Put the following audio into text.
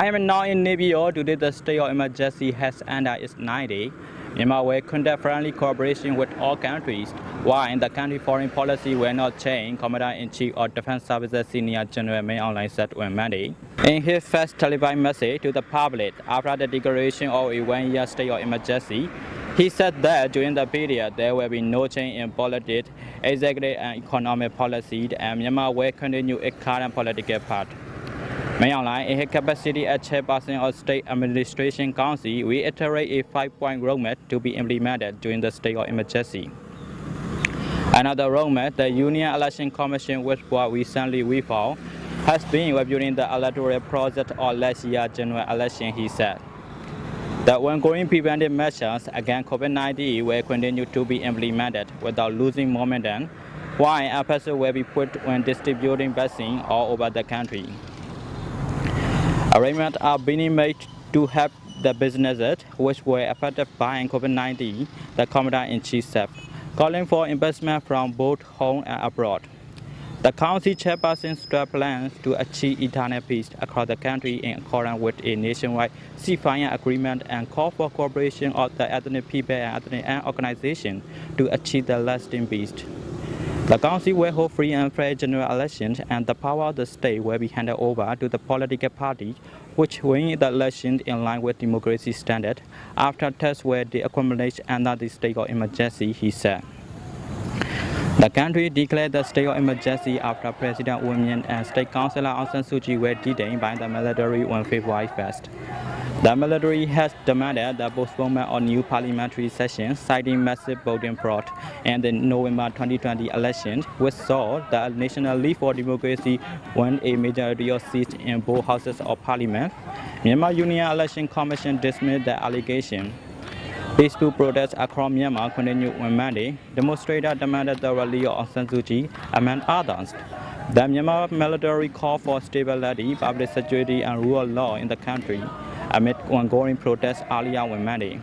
I am now in Navy. Today the state of emergency has ended its 9 day. Myanmar will conduct friendly cooperation with all countries, while the country's foreign policy will not change, Commander-in-Chief of Defense Services Senior-General May said on Monday. In his first televised message to the public after the declaration of a one-year state of emergency, he said that during the period there will be no change in politics, executive and economic policy, and Myanmar will continue its current political path. Myanmar, in his capacity as chairperson of State Administration Council, reiterated a 5-point roadmap to be implemented during the state of emergency. Another roadmap, the Union Election Commission, which was recently reformed, has been reviewing the electoral process of last year's general election, he said. The ongoing preventive measures against COVID-19 will continue to be implemented without losing momentum, while emphasis will be put on distributing vaccines all over the country. Arrangements are being made to help the businesses which were affected by COVID-19, the Commander-in-Chief said, calling for investment from both home and abroad. The Council chairperson stressed plans to achieve eternal peace across the country in accordance with a nationwide ceasefire agreement and call for cooperation of the ethnic people and ethnic organizations to achieve the lasting peace. The Council will hold free and fair general elections, and the power of the state will be handed over to the political parties which win the elections in line with democracy standards after tests were accumulated under the state of emergency, he said. The country declared the state of emergency after President Win Myint and State Councillor Aung San Suu Kyi were detained by the military on February 1st. The military has demanded the postponement of new parliamentary sessions, citing massive voting fraud in the November 2020 elections, which saw the National League for Democracy win a majority of seats in both houses of parliament. Myanmar Union Election Commission dismissed the allegation. Peaceful protests across Myanmar continued on Monday. Demonstrators demanded the release of Aung San Suu Kyi, among others. The Myanmar military called for stability, public security, and rule of law in the country amid ongoing protests earlier on Monday.